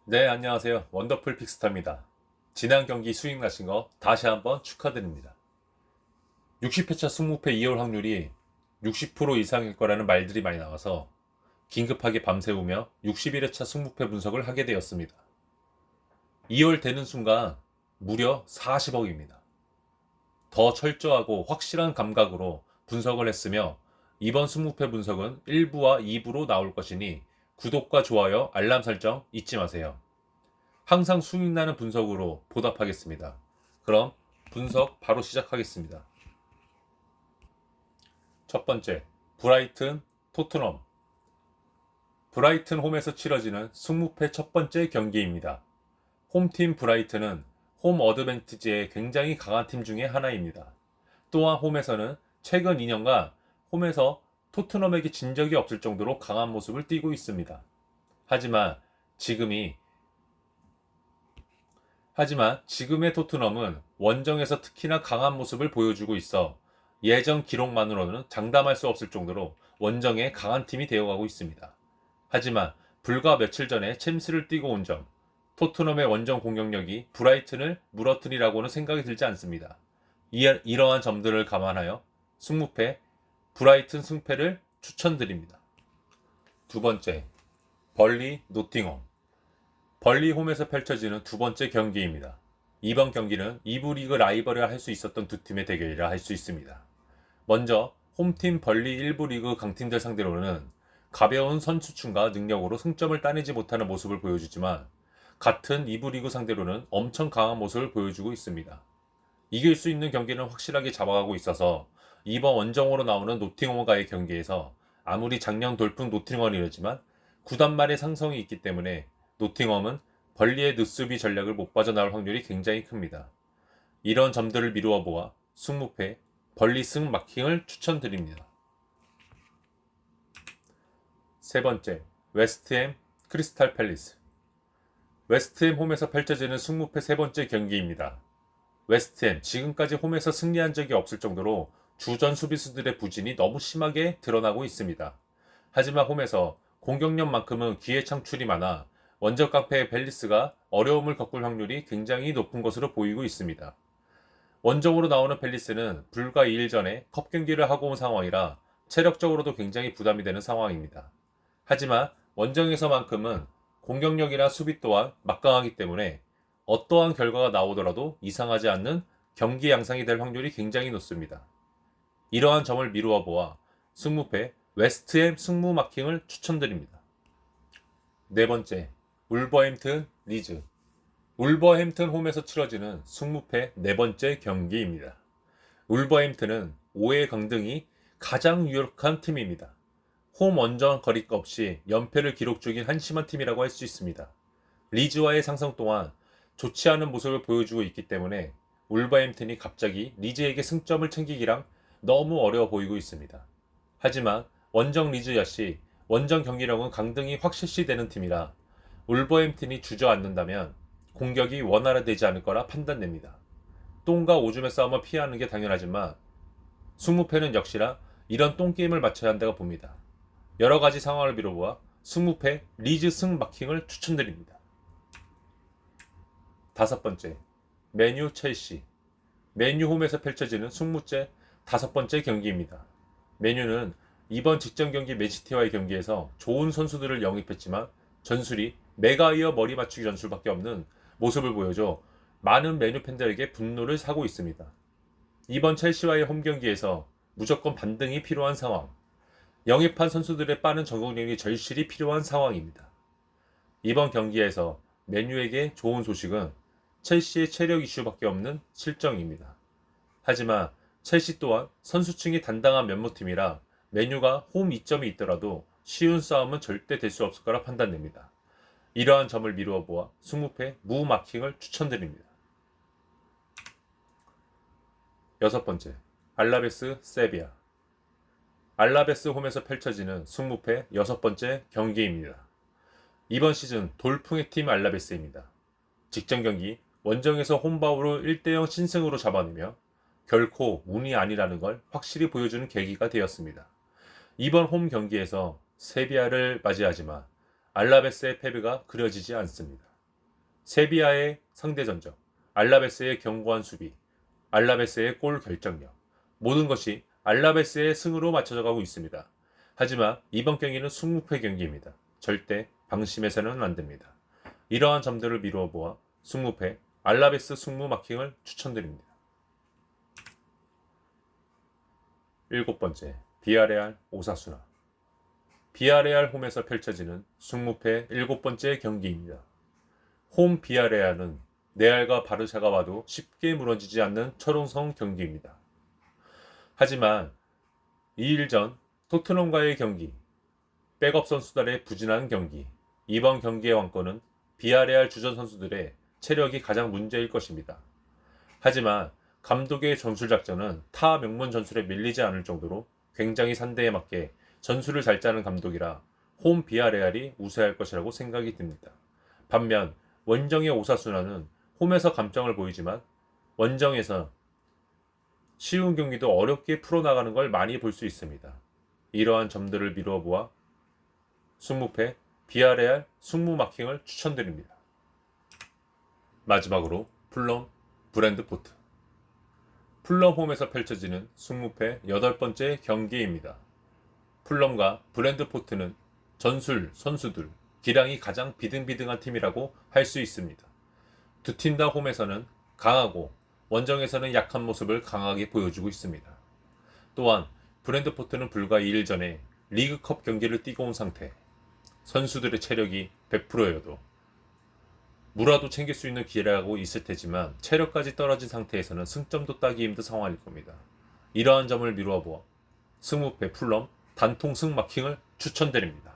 네, 안녕하세요. 원더풀 픽스타입니다. 지난 경기 수익 나신 거 다시 한번 축하드립니다. 60회차 승무패 2월 확률이 60% 이상일 거라는 말들이 많이 나와서 긴급하게 밤새우며 61회차 승무패 분석을 하게 되었습니다. 2월 되는 순간 무려 40억입니다. 더 철저하고 확실한 감각으로 분석을 했으며 이번 승무패 분석은 1부와 2부로 나올 것이니 구독과 좋아요, 알람 설정 잊지 마세요. 항상 수익나는 분석으로 보답하겠습니다. 그럼 분석 바로 시작하겠습니다. 첫 번째, 브라이튼, 토트넘. 브라이튼 홈에서 치러지는 승무패 첫 번째 경기입니다. 홈팀 브라이튼은 홈 어드밴티지에 굉장히 강한 팀 중에 하나입니다. 또한 홈에서는 최근 2년간 홈에서 토트넘에게 진 적이 없을 정도로 강한 모습을 띠고 있습니다. 하지만 지금의 토트넘은 원정에서 특히나 강한 모습을 보여주고 있어 예전 기록만으로는 장담할 수 없을 정도로 원정에 강한 팀이 되어가고 있습니다. 하지만 불과 며칠 전에 챔스를 뛰고 온 점, 토트넘의 원정 공격력이 브라이튼을 무너뜨리라고는 생각이 들지 않습니다. 이러한 점들을 감안하여 승무패, 브라이튼 승패를 추천드립니다. 두 번째, 벌리 노팅엄. 벌리 홈에서 펼쳐지는 두 번째 경기입니다. 이번 경기는 2부 리그 라이벌을 할 수 있었던 두 팀의 대결이라 할 수 있습니다. 먼저 홈팀 벌리 1부 리그 강팀들 상대로는 가벼운 선수층과 능력으로 승점을 따내지 못하는 모습을 보여주지만 같은 2부 리그 상대로는 엄청 강한 모습을 보여주고 있습니다. 이길 수 있는 경기는 확실하게 잡아가고 있어서 이번 원정으로 나오는 노팅엄과의 경기에서 아무리 작년 돌풍 노팅엄이었지만 구단 말의 상성이 있기 때문에 노팅엄은 벌리의 느수비 전략을 못 빠져나올 확률이 굉장히 큽니다. 이런 점들을 미루어 보아 승무패, 벌리 승 마킹을 추천드립니다. 세 번째, 웨스트햄, 크리스탈 팰리스. 웨스트햄 홈에서 펼쳐지는 승무패 세 번째 경기입니다. 웨스트햄, 지금까지 홈에서 승리한 적이 없을 정도로 주전 수비수들의 부진이 너무 심하게 드러나고 있습니다. 하지만 홈에서 공격력만큼은 기회 창출이 많아 원정 깡패의 팰리스가 어려움을 겪을 확률이 굉장히 높은 것으로 보이고 있습니다. 원정으로 나오는 팰리스는 불과 2일 전에 컵 경기를 하고 온 상황이라 체력적으로도 굉장히 부담이 되는 상황입니다. 하지만 원정에서만큼은 공격력이나 수비 또한 막강하기 때문에 어떠한 결과가 나오더라도 이상하지 않는 경기 양상이 될 확률이 굉장히 높습니다. 이러한 점을 미루어 보아 승무패 웨스트햄 승무 마킹을 추천드립니다. 네 번째, 울버햄튼 리즈. 울버햄튼 홈에서 치러지는 승무패 네 번째 경기입니다. 울버햄튼은 5회 강등이 가장 유력한 팀입니다. 홈 원정 거리가 없이 연패를 기록 중인 한심한 팀이라고 할 수 있습니다. 리즈와의 상성 또한 좋지 않은 모습을 보여주고 있기 때문에 울버햄튼이 갑자기 리즈에게 승점을 챙기기랑 너무 어려워 보이고 있습니다. 하지만 원정 리즈 역시 원정 경기력은 강등이 확실시되는 팀이라 울버햄튼이 주저앉는다면 공격이 원활하되지 않을 거라 판단됩니다. 똥과 오줌의 싸움을 피하는 게 당연하지만 승무패는 역시나 이런 똥게임을 맞춰야 한다고 봅니다. 여러 가지 상황을 미뤄보아 승무패 리즈 승 마킹을 추천드립니다. 다섯 번째, 맨유 첼시. 맨유 홈에서 펼쳐지는 승무째 다섯 번째 경기입니다. 맨유는 이번 직전 경기 맨시티와의 경기에서 좋은 선수들을 영입했지만 전술이 메가이어 머리 맞추기 전술밖에 없는 모습을 보여줘 많은 맨유 팬들에게 분노를 사고 있습니다. 이번 첼시와의 홈 경기에서 무조건 반등이 필요한 상황, 영입한 선수들의 빠른 적응력이 절실히 필요한 상황입니다. 이번 경기에서 맨유에게 좋은 소식은 첼시의 체력 이슈밖에 없는 실정입니다. 하지만 첼시 또한 선수층이 단단한 면모팀이라 맨유가 홈 이점이 있더라도 쉬운 싸움은 절대 될 수 없을 거라 판단됩니다. 이러한 점을 미루어 보아 승무패 무 마킹을 추천드립니다. 여섯 번째, 알라베스 세비야. 알라베스 홈에서 펼쳐지는 승무패 여섯 번째 경기입니다. 이번 시즌 돌풍의 팀 알라베스입니다. 직전 경기 원정에서 홈바우로 1대0 신승으로 잡아내며 결코 운이 아니라는 걸 확실히 보여주는 계기가 되었습니다. 이번 홈 경기에서 세비야를 맞이하지만 알라베스의 패배가 그려지지 않습니다. 세비야의 상대 전적, 알라베스의 견고한 수비, 알라베스의 골 결정력, 모든 것이 알라베스의 승으로 맞춰져 가고 있습니다. 하지만 이번 경기는 승무패 경기입니다. 절대 방심해서는 안 됩니다. 이러한 점들을 미루어 보아 승무패 알라베스 승무 마킹을 추천드립니다. 7번째, 비아레알 오사수나. 비아레알 홈에서 펼쳐지는 승무패 7번째 경기입니다. 홈 비아레알은 레알과 바르샤가 와도 쉽게 무너지지 않는 철옹성 경기입니다. 하지만 2일 전 토트넘과의 경기, 백업 선수들의 부진한 경기, 이번 경기의 왕권은 비아레알 주전 선수들의 체력이 가장 문제일 것입니다. 하지만 감독의 전술 작전은 타 명문 전술에 밀리지 않을 정도로 굉장히 산대에 맞게 전술을 잘 짜는 감독이라 홈 비아레알이 우세할 것이라고 생각이 듭니다. 반면 원정의 오사수나는 홈에서 감정을 보이지만 원정에서 쉬운 경기도 어렵게 풀어나가는 걸 많이 볼 수 있습니다. 이러한 점들을 미루어 보아 승무패 비아레알 승무 마킹을 추천드립니다. 마지막으로 풀럼 브랜드포트. 풀럼 홈에서 펼쳐지는 승무패 8번째 경기입니다. 풀럼과 브랜드포트는 전술, 선수들, 기량이 가장 비등비등한 팀이라고 할 수 있습니다. 두 팀 다 홈에서는 강하고 원정에서는 약한 모습을 강하게 보여주고 있습니다. 또한 브랜드포트는 불과 2일 전에 리그컵 경기를 뛰고 온 상태, 선수들의 체력이 100%여도 무라도 챙길 수 있는 기회라고 있을 테지만 체력까지 떨어진 상태에서는 승점도 따기 힘든 상황일 겁니다. 이러한 점을 미루어 보아 승무패 풀럼 단통 승 마킹을 추천드립니다.